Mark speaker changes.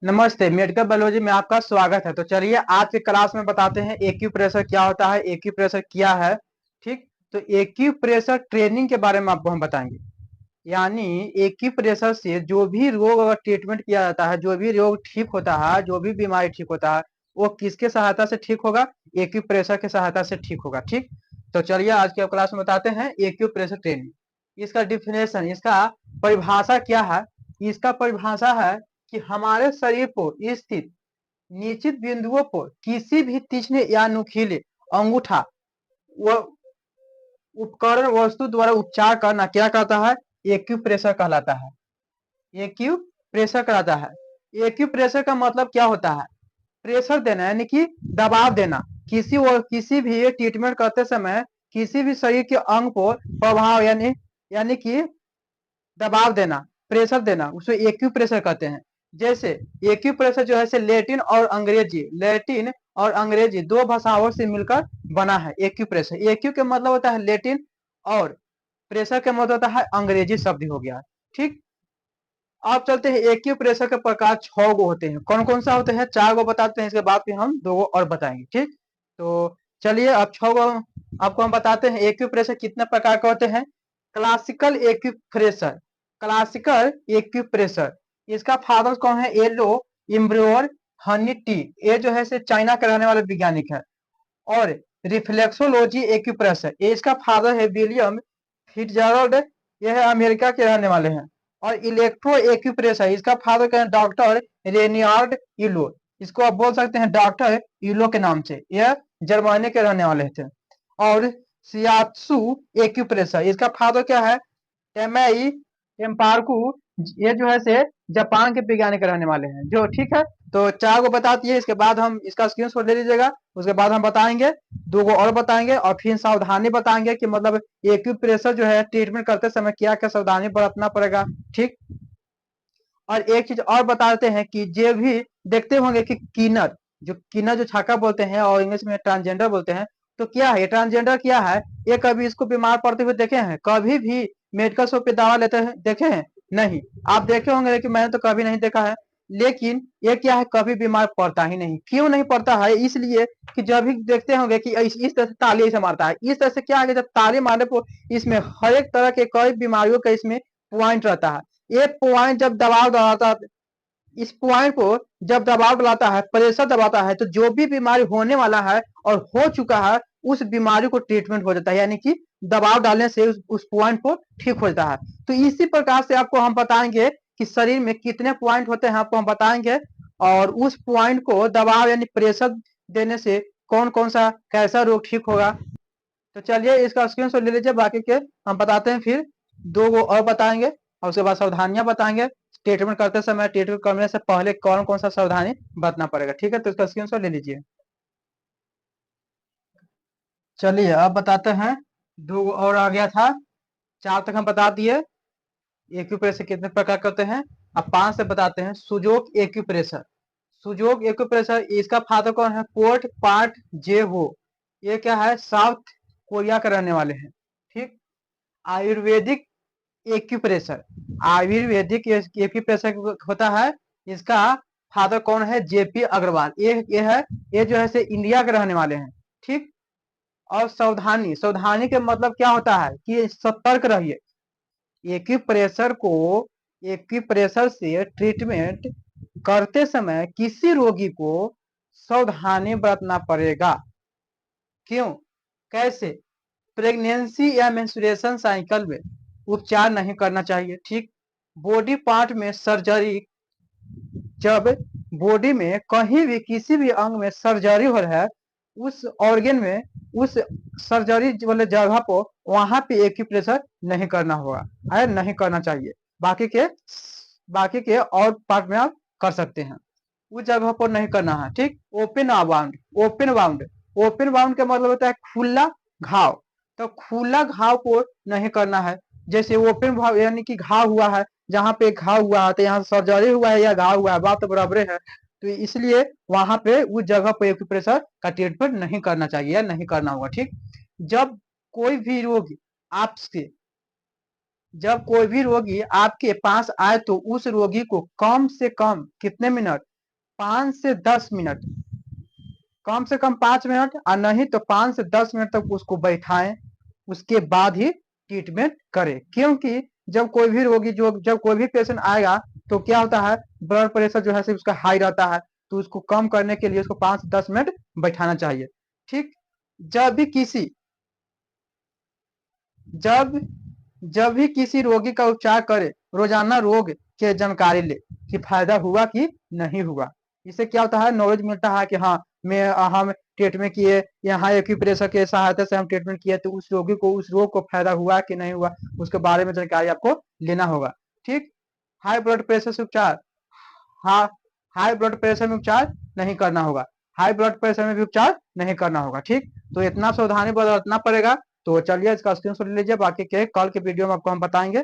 Speaker 1: नमस्ते, medical biology में आपका स्वागत है। तो चलिए आज के क्लास में बताते हैं एक्यूप्रेशर क्या होता है, एक्यूप्रेशर क्या है। ठीक, तो एक्यूप्रेशर ट्रेनिंग के बारे में आपको हम बताएंगे। यानी एक्यूप्रेशर से जो भी रोग अगर ट्रीटमेंट किया जाता है, जो भी रोग ठीक होता है, जो भी बीमारी ठीक होता है, वो किसके सहायता से ठीक होगा? एक्यूप्रेशर के सहायता से ठीक होगा। ठीक, तो चलिए आज के क्लास में बताते हैं एक्यूप्रेशर ट्रेनिंग। इसका डिफिनेशन, इसका परिभाषा क्या है? इसका परिभाषा है कि हमारे शरीर पर स्थित निश्चित बिंदुओं पर किसी भी तीक्ष्ण या नुकीले अंगूठा व उपकरण वस्तु द्वारा उपचार करना क्या कहता है? एक्यूप्रेशर कहलाता है। एक्यूप्रेशर कहलाता है। एक्यूप्रेशर का मतलब क्या होता है? प्रेशर देना यानी कि दबाव देना। किसी भी ट्रीटमेंट करते समय किसी भी शरीर के अंग को प्रभाव यानी कि दबाव देना, प्रेशर देना, उसे एक्यूप्रेशर कहते हैं। जैसे एक्यूप्रेशर जो है से लैटिन और अंग्रेजी दो भाषाओं से मिलकर बना है एक्यूप्रेशर। एक्यू के मतलब होता है लैटिन और प्रेशर के मतलब होता है अंग्रेजी शब्द हो गया। ठीक, अब चलते हैं एक्यूप्रेशर के प्रकार 6 गो होते हैं। कौन कौन सा होते हैं? 4 गो बताते हैं, इसके बाद फिर हम 2 गो और बताएंगे। ठीक, तो चलिए अब 6 गो आपको हम बताते हैं एक्यूप्रेशर कितने प्रकार के होते हैं। क्लासिकल एक्यूप्रेशर, क्लासिकल एक्यूप्रेशर, इसका फादर कौन है? एलो इम्ब्रोर हनी टी, ये जो है से चाइना के रहने वाले वैज्ञानिक है। और रिफ्लेक्सोलॉजी एक्यूप्रेशर, ये इसका फादर है विलियम फिट्जरल्ड, ये है अमेरिका के रहने वाले हैं। और इलेक्ट्रो एक्यूप्रेशर, इसका फादर क्या है? डॉक्टर रेनियार्ड इलो, इसको आप बोल सकते हैं डॉक्टर इलो के नाम से, यह जर्मनी के रहने वाले थे। और सियात्सु एक्यूप्रेशर, इसका फादर क्या है? टेमेई टेम्पार्कू, ये जो है से जापान के वैज्ञानिक रहने वाले हैं जो। ठीक है, तो 4 गो बता दिए, इसके बाद हम इसका स्क्रीनशॉट ले लीजिएगा। उसके बाद हम बताएंगे 2 गो और बताएंगे और फिर सावधानी बताएंगे कि मतलब एक्यूप्रेशर जो है ट्रीटमेंट करते समय क्या क्या सावधानी बरतना पड़ेगा। ठीक, और एक चीज और बताते हैं कि जो भी देखते होंगे कि किनर जो छाका बोलते हैं और इंग्लिश में ट्रांसजेंडर बोलते हैं, तो क्या है ट्रांसजेंडर? क्या है ये? कभी इसको बीमार पड़ते हुए देखे हैं? कभी भी मेडिकल शॉप पे दवा लेते हैं देखे हैं? नहीं। आप देखे होंगे लेकिन मैंने तो कभी नहीं देखा है। लेकिन ये क्या है, कभी बीमार पड़ता ही नहीं। क्यों नहीं पड़ता है? इसलिए कि जब भी देखते होंगे कि इस तरह से ताली ऐसे मारता है, इस तरह से क्या है, जब ताली मारने पर इसमें हर एक तरह के कई बीमारियों का इसमें पॉइंट रहता है। ये पॉइंट जब दबाव डालता, इस पॉइंट को जब दबाव डालता है, प्रेशर दबाता है, तो जो भी बीमारी होने वाला है और हो चुका है, उस बीमारी को ट्रीटमेंट हो जाता है। यानी कि दबाव डालने से उस पॉइंट को ठीक हो जाता है। तो इसी प्रकार से आपको हम बताएंगे कि शरीर में कितने पॉइंट होते हैं, आपको हम बताएंगे। और उस पॉइंट को दबाव यानी प्रेशर देने से कौन कौन सा कैसा रोग ठीक होगा। तो चलिए इसका स्क्रीनशॉट ले लीजिए, बाकी के हम बताते हैं फिर 2 गो और बताएंगे और उसके बाद सावधानियां बताएंगे। ट्रीटमेंट करते समय, ट्रीटमेंट करने से पहले कौन कौन सा सावधानी बरतना पड़ेगा। ठीक है, तो इसका स्क्रीनशॉट ले लीजिए। चलिए अब बताते हैं, 2 गो और आ गया था, 4 तक हम बता दिए। एक्यूप्रेशर कितने प्रकार के होते हैं, अब 5 से बताते हैं। सुजोक एक्यूप्रेशर, सुजोक एक्यूप्रेशर, इसका फादर कौन है? पोर्ट पार्ट जे हो, ये क्या है? साउथ कोरिया के रहने वाले हैं। ठीक, आयुर्वेदिक एक्यूप्रेशर, आयुर्वेदिक एक्यूप्रेशर होता है, इसका फादर कौन है? जेपी अग्रवाल, ये है, ये जो है से इंडिया के रहने वाले हैं। ठीक, और सावधानी, सावधानी के मतलब क्या होता है कि सतर्क रहिए। एक्यूप्रेशर को, एक्यूप्रेशर से ट्रीटमेंट करते समय किसी रोगी को सावधानी बरतना पड़ेगा। क्यों? कैसे? प्रेगनेंसी या मेंस्ट्रुएशन साइकिल में उपचार नहीं करना चाहिए। ठीक, बॉडी पार्ट में सर्जरी, जब बॉडी में कहीं भी किसी भी अंग में सर्जरी हो रहा है, उस ऑर्गन में, उस सर्जरी वाले जगह पर वहां पे एक्यूप्रेशर नहीं करना होगा, अरे नहीं करना चाहिए। बाकी के और पार्ट में आप कर सकते हैं, उस जगह पर नहीं करना है। ठीक, open wound, open wound, open wound का मतलब होता है खुला घाव, तो खुला घाव को नहीं करना है। जैसे ओपन घाव यानी कि घाव हुआ है, जहाँ पे घाव हुआ है, तो यहाँ सर्जरी हुआ है या घाव हुआ है, बात तो बराबर है। तो इसलिए वहां पे उस जगह पे एक्यूप्रेशर का ट्रीटमेंट नहीं करना चाहिए या नहीं करना होगा। ठीक, जब कोई भी रोगी आपसे जब कोई भी रोगी आपके पास आए, तो उस रोगी को कम से कम कितने मिनट, 5 से 10 मिनट, कम से कम 5 मिनट और नहीं तो 5 से 10 मिनट तक उसको बैठाएं, उसके बाद ही ट्रीटमेंट करें। क्योंकि जब कोई भी रोगी जब कोई भी पेशेंट आएगा तो क्या होता है, ब्लड प्रेशर जो है उसका हाई रहता है, तो उसको कम करने के लिए उसको 5 से 10 मिनट बैठाना चाहिए। ठीक, जब भी किसी जब जब भी किसी रोगी का उपचार करे, रोजाना रोग के जानकारी ले कि फायदा हुआ कि नहीं हुआ। इससे क्या होता है, नॉलेज मिलता है कि हाँ हम ट्रीटमेंट किए, यहाँ एक्यूप्रेशर के सहायता से हम ट्रीटमेंट किए, तो उस रोगी को उस रोग को फायदा हुआ कि नहीं हुआ, उसके बारे में जानकारी आपको लेना होगा। ठीक, हाई ब्लड प्रेशर से उपचार, हाँ, हाई ब्लड प्रेशर में उपचार नहीं करना होगा, हाई ब्लड प्रेशर में भी उपचार नहीं करना होगा। ठीक, तो इतना सावधानी बरतना पड़ेगा। तो चलिए इसका स्क्रीनशॉट लीजिए, बाकी के कल के वीडियो में आपको हम बताएंगे।